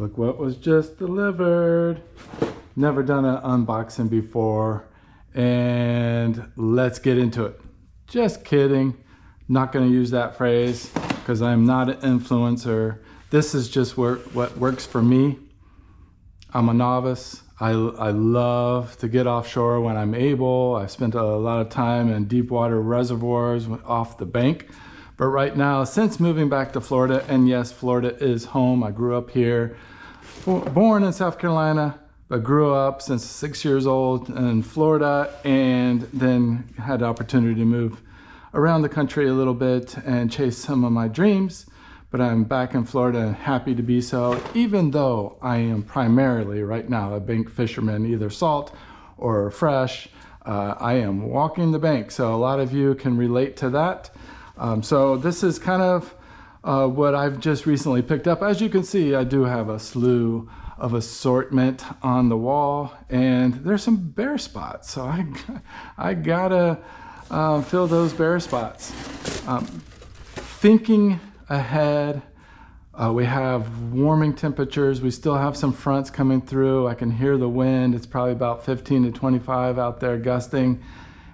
Look what was just delivered. Never done an unboxing before, and let's get into it. Just kidding. Not going to use that phrase because I'm not an influencer. This is just what works for me. I'm a novice. I love to get offshore when I'm able. I've spent a lot of time in deep water reservoirs off the bank. But right now, since moving back to Florida, and yes, Florida is home. I grew up here, born in South Carolina, but grew up since 6 years old in Florida, and then had the opportunity to move around the country a little bit and chase some of my dreams. But I'm back in Florida and happy to be so, even though I am primarily right now a bank fisherman, either salt or fresh. I am walking the bank, so a lot of you can relate to that. So this is kind of what I've just recently picked up. As you can see, I do have a slew of assortment on the wall, and there's some bare spots, so I gotta fill those bare spots. Thinking ahead, we have warming temperatures. We still have some fronts coming through. I can hear the wind. It's probably about 15 to 25 out there gusting,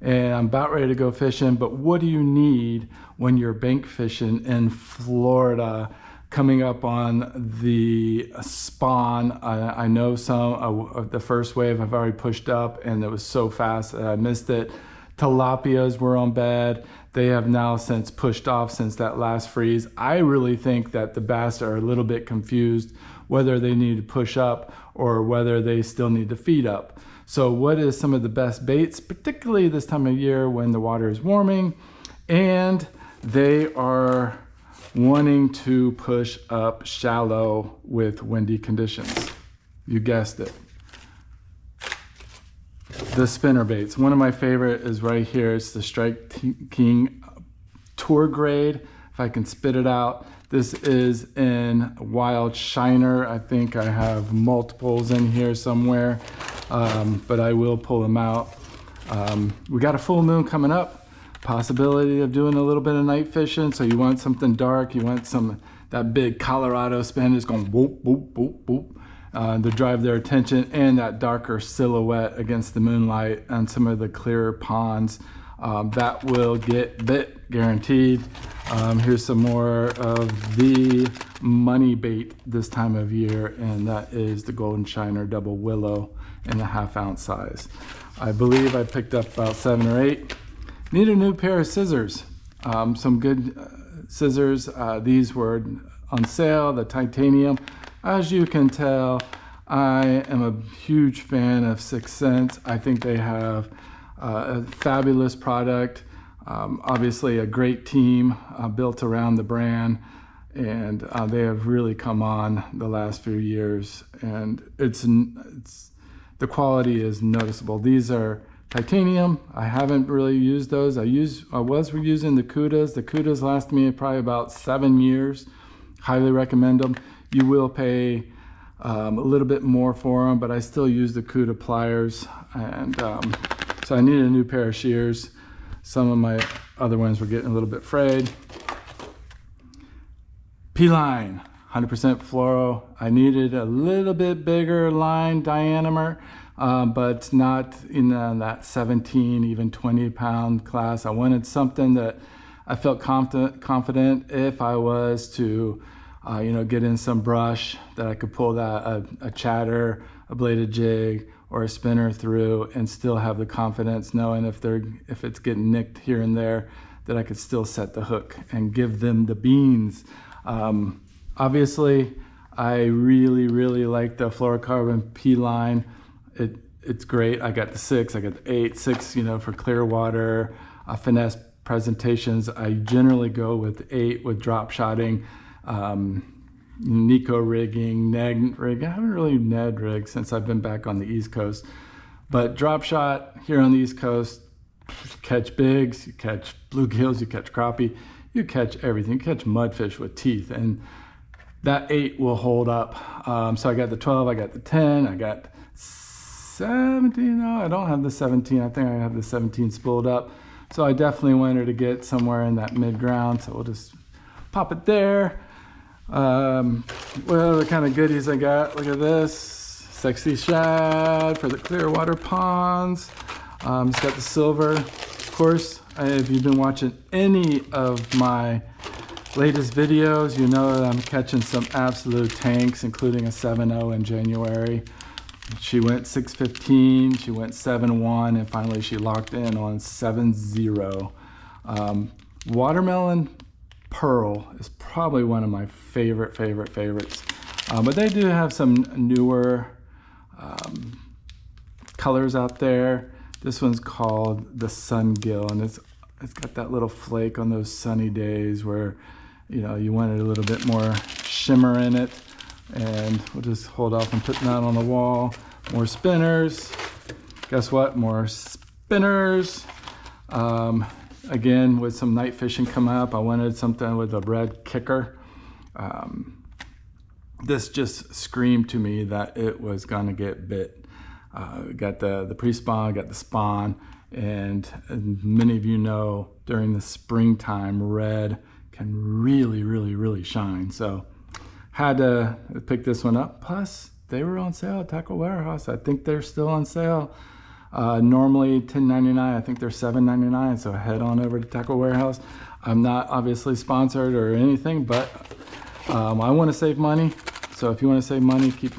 and I'm about ready to go fishing. But what do you need when you're bank fishing in Florida, coming up on the spawn? I know some of the first wave I've already pushed up, and it was so fast that I missed it. Tilapias were on bed. They have now since pushed off since that last freeze. I really think that the bass are a little bit confused whether they need to push up or whether they still need to feed up. So what is some of the best baits, particularly this time of year when the water is warming and they are wanting to push up shallow with windy conditions? You guessed it. The spinner baits. One of my favorite is right here. It's the Strike King Tour Grade. If I can spit it out. This is in Wild Shiner. I think I have multiples in here somewhere, but I will pull them out. We got a full moon coming up. Possibility of doing a little bit of night fishing. So you want something dark. You want that big Colorado spin is going whoop, whoop, whoop, whoop. To drive their attention, and that darker silhouette against the moonlight and some of the clearer ponds. That will get bit, guaranteed. Here's some more of the money bait this time of year, and that is the Golden Shiner Double Willow in the 1/2 ounce size. I believe I picked up about 7 or 8. Need a new pair of scissors. Some good scissors. These were on sale, the titanium. As you can tell, I am a huge fan of 6th Sense. I think they have a fabulous product. Obviously a great team built around the brand, and they have really come on the last few years, and the quality is noticeable. These are titanium. I haven't really used those. I was using the Cudas. The Cudas last me probably about 7 years. Highly recommend them. You will pay a little bit more for them, but I still use the Cuda pliers, and so I needed a new pair of shears. Some of my other ones were getting a little bit frayed. P-line, 100% fluoro. I needed a little bit bigger line diameter, but not in that 17, even 20-pound class. I wanted something that I felt confident if I was to get in some brush, that I could pull a chatter, a bladed jig, or a spinner through and still have the confidence knowing if it's getting nicked here and there, that I could still set the hook and give them the beans. Obviously, I really like the fluorocarbon P-line. It's great. I got the 6, I got the 8, 6, for clear water, finesse presentations. I generally go with 8 with drop shotting. Nico rigging, Ned rig. I haven't really Ned rigged since I've been back on the East Coast, but drop shot here on the East Coast, you catch bigs, you catch bluegills, you catch crappie, you catch everything. You catch mudfish with teeth, and that 8 will hold up. So I got the 12, I got the 10, I got 17. No, I don't have the 17. I think I have the 17 spooled up. So I definitely wanted to get somewhere in that mid ground. So we'll just pop it there. What other kind of goodies I got? Look at this. Sexy shad for the Clearwater ponds. It's got the silver. Of course, if you've been watching any of my latest videos, you know that I'm catching some absolute tanks, including a 7.0 in January. She went 6.15, she went 7.1, and finally she locked in on 7.0. Watermelon Pearl is probably one of my favorites. But they do have some newer colors out there. This one's called the Sun Gill, and it's got that little flake on those sunny days where, you know, you wanted a little bit more shimmer in it. And we'll just hold off on putting that on the wall. More spinners. Guess what? More spinners. Again, with some night fishing coming up, I wanted something with a red kicker. This just screamed to me that it was gonna get bit. Got the pre-spawn, got the spawn, and many of you know during the springtime, red can really shine. So had to pick this one up. Plus, they were on sale at Tackle Warehouse. I think they're still on sale. Normally $10.99, I think they're $7.99, so head on over to Tackle Warehouse. I'm not obviously sponsored or anything, but I want to save money. So if you want to save money, keep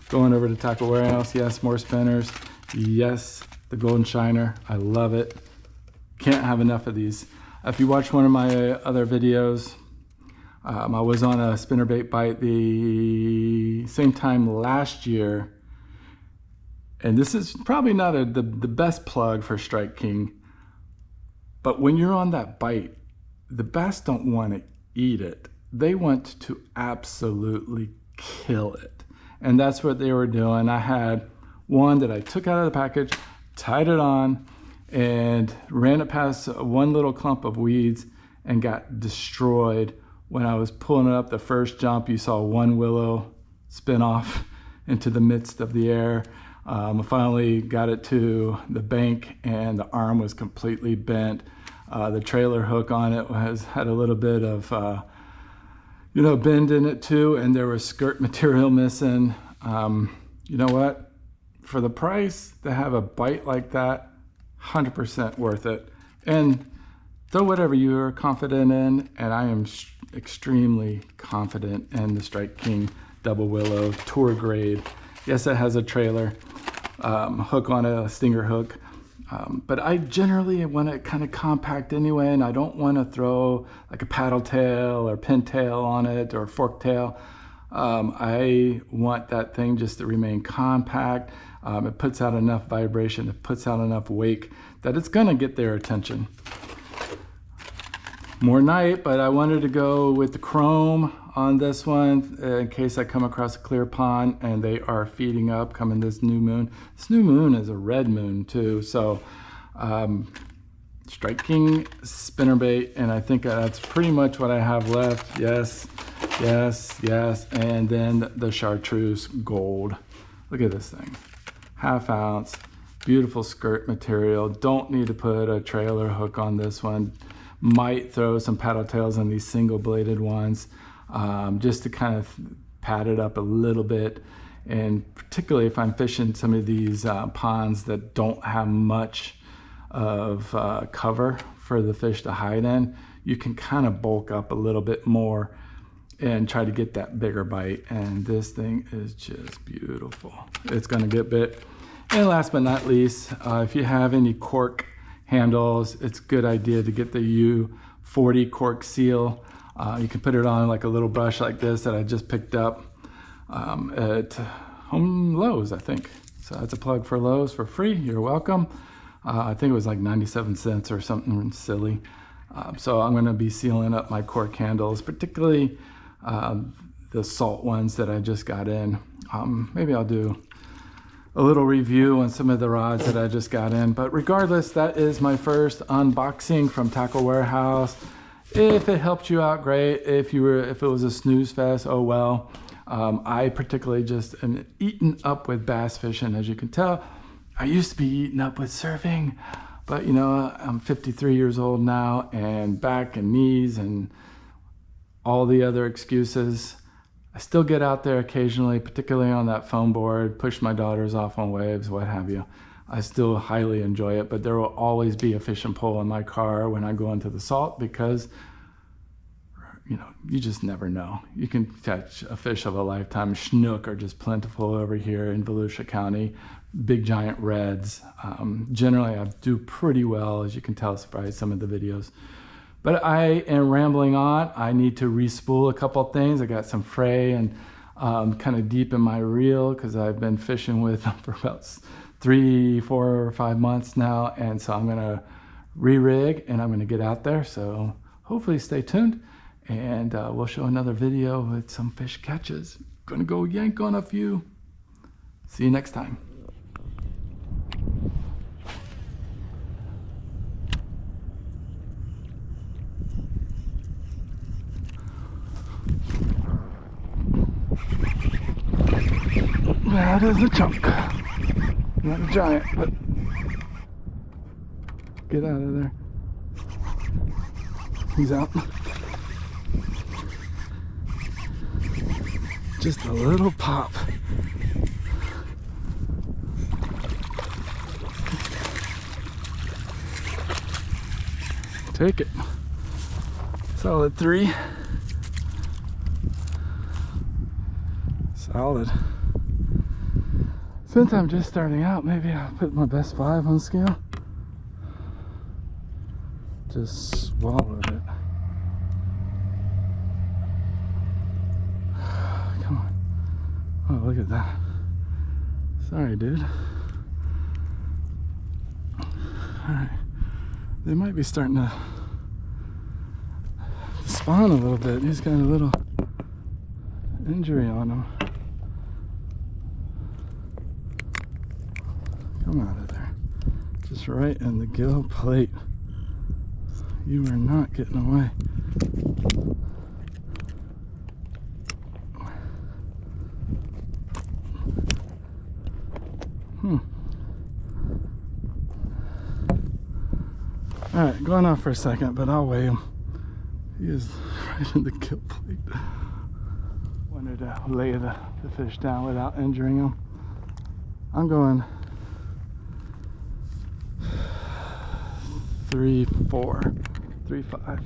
going over to Tackle Warehouse. Yes, more spinners. Yes, the Golden Shiner. I love it. Can't have enough of these. If you watch one of my other videos, I was on a spinnerbait bite the same time last year. And this is probably not the best plug for Strike King, but when you're on that bite, the bass don't want to eat it. They want to absolutely kill it. And that's what they were doing. I had one that I took out of the package, tied it on, and ran it past one little clump of weeds and got destroyed. When I was pulling it up the first jump, you saw one willow spin off into the midst of the air. I finally got it to the bank and the arm was completely bent. The trailer hook on it had a little bit of bend in it too, and there was skirt material missing. You know what? For the price to have a bite like that, 100% worth it. And throw whatever you are confident in, and I am extremely confident in the Strike King Double Willow Tour Grade. Yes, it has a trailer hook on it, a stinger hook, but I generally want it kind of compact anyway, and I don't want to throw like a paddle tail or pintail on it or fork tail. I want that thing just to remain compact. It puts out enough vibration, it puts out enough wake that it's gonna get their attention. More night, but I wanted to go with the chrome on this one in case I come across a clear pond and they are feeding up coming this new moon. This new moon is a red moon too, so Strike King spinnerbait, and I think that's pretty much what I have left. Yes, and then the Chartreuse Gold. Look at this thing, 1/2 ounce, beautiful skirt material. Don't need to put a trailer hook on this one. Might throw some paddle tails on these single bladed ones just to kind of pad it up a little bit. And particularly if I'm fishing some of these ponds that don't have much of cover for the fish to hide in, you can kind of bulk up a little bit more and try to get that bigger bite. And this thing is just beautiful. It's gonna get bit. And last but not least, if you have any cork handles, it's a good idea to get the U40 cork seal. You can put it on like a little brush like this that I just picked up at Home Lowe's, I think. So that's a plug for Lowe's for free. You're welcome. I think it was like 97 cents or something silly. So I'm going to be sealing up my cork handles, particularly the salt ones that I just got in. Maybe I'll do a little review on some of the rods that I just got in, but regardless, that is my first unboxing from Tackle Warehouse. If it helped you out, great. If it was a snooze fest, oh well. I particularly just am eaten up with bass fishing. As you can tell, I used to be eaten up with surfing, but you know, I'm 53 years old now, and back and knees and all the other excuses. I still get out there occasionally, particularly on that foam board, push my daughters off on waves, what have you. I still highly enjoy it, but there will always be a fishing pole in my car when I go into the salt because, you know, you just never know. You can catch a fish of a lifetime. Snook are just plentiful over here in Volusia County. Big giant reds. Generally, I do pretty well, as you can tell by some of the videos. But I am rambling on. I need to re-spool a couple things. I got some fray and kind of deep in my reel because I've been fishing with them for about 3, 4, or 5 months now. And so I'm gonna re-rig and I'm gonna get out there. So hopefully stay tuned and we'll show another video with some fish catches. Gonna go yank on a few. See you next time. That is a chunk. Not a giant, but get out of there. He's out. Just a little pop. Take it. Solid 3. Solid. Since I'm just starting out, maybe I'll put my best 5 on scale. Just swallowed it. Come on. Oh, look at that. Sorry, dude. Alright. They might be starting to spawn a little bit. He's got a little injury on him. Come out of there. Just right in the gill plate. You are not getting away. Alright, going off for a second, but I'll weigh him. He is right in the gill plate. Wanted to lay the fish down without injuring him. I'm going 3, 4, 3, 5.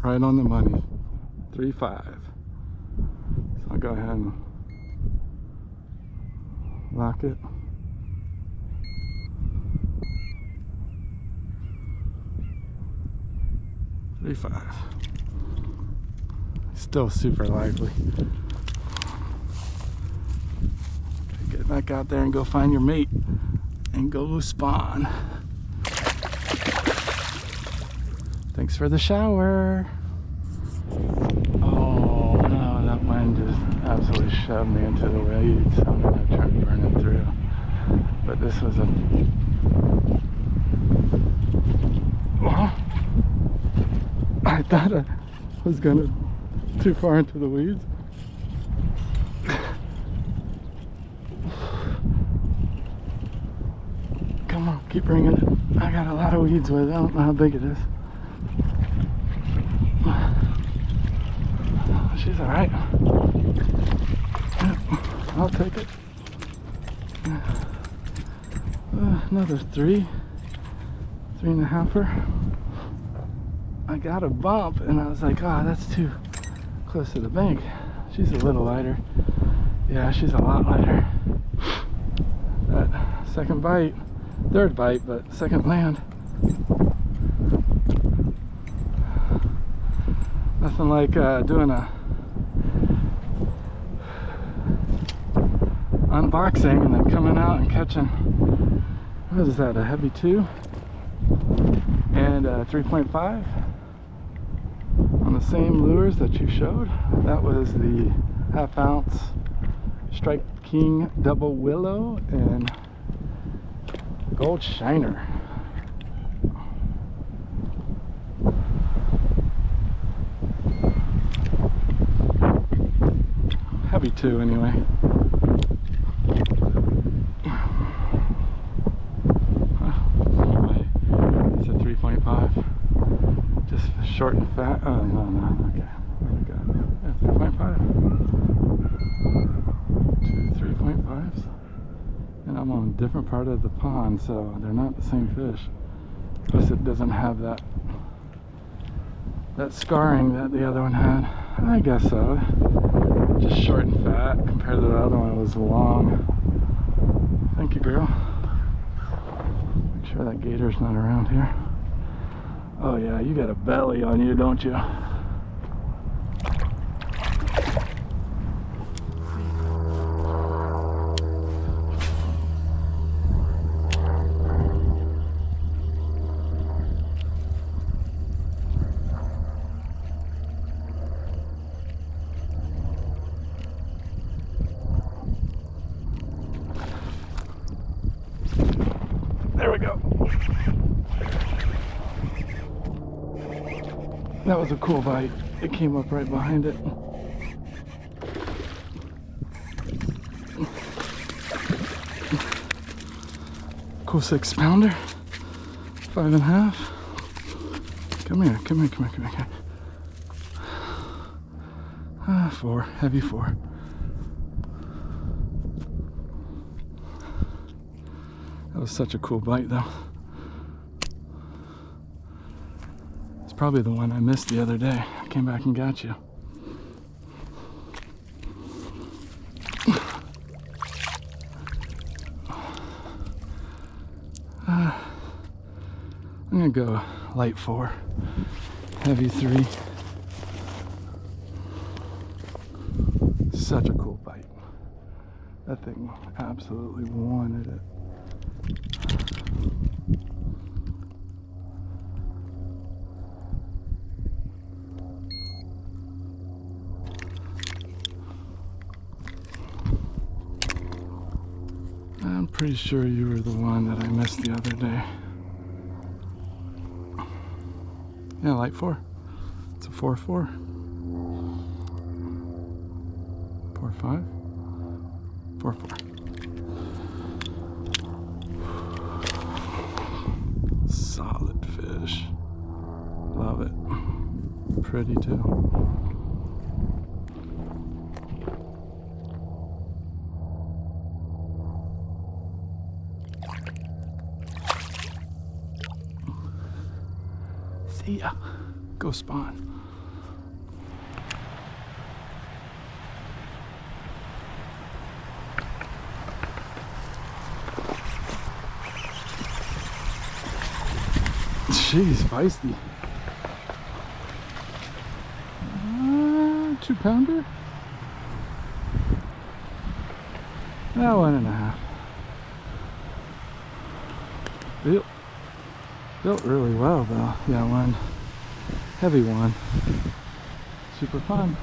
Right on the money. 3.5. So I'll go ahead and lock it. $3.5. Still super lively. Okay, get back out there and go find your mate and go spawn. Thanks for the shower. Oh no, that wind just absolutely shoved me into the weeds. So I'm gonna try to burn it through. But this was a... Well, I thought I was gonna too far into the weeds. Come on, keep bringing it. I got a lot of weeds with it. I don't know how big it is. She's alright. I'll take it. Another 3.5. I got a bump and I was like, oh, that's too close to the bank. She's a little lighter. Yeah, she's a lot lighter. That second bite, third bite, but second land. Nothing like doing a unboxing and then coming out and catching, what is that, a heavy 2 and a 3.5 on the same lures that you showed. That was the 1/2 ounce Strike King Double Willow and Gold Shiner. Heavy too, anyway. It's a 3.5. Just short and fat. Oh, no, okay. What do we got? Yeah, 3.5. Two 3.5s. And I'm on a different part of the pond, so they're not the same fish. Plus it doesn't have that scarring that the other one had. I guess so. Just short and fat compared to the other one. It was long. Thank you, girl. Make sure that gator's not around here. Oh yeah, you got a belly on you, don't you? There we go. That was a cool bite. It came up right behind it. Cool 6-pounder. 5.5. Come here, come here, come here, come here, come here. 4, heavy 4. That was such a cool bite though. It's probably the one I missed the other day. I came back and got you. I'm gonna go light 4, heavy 3. Such a cool bite. That thing absolutely wanted it. I'm pretty sure you were the one that I missed the other day. Yeah, light 4. It's a 4-4. 4-5. 4-4. Solid fish. Love it. Pretty too. See ya. Go spawn. Jeez, feisty. 2-pounder? Yeah, 1.5. Built really well though. Yeah, one heavy one. Super fun.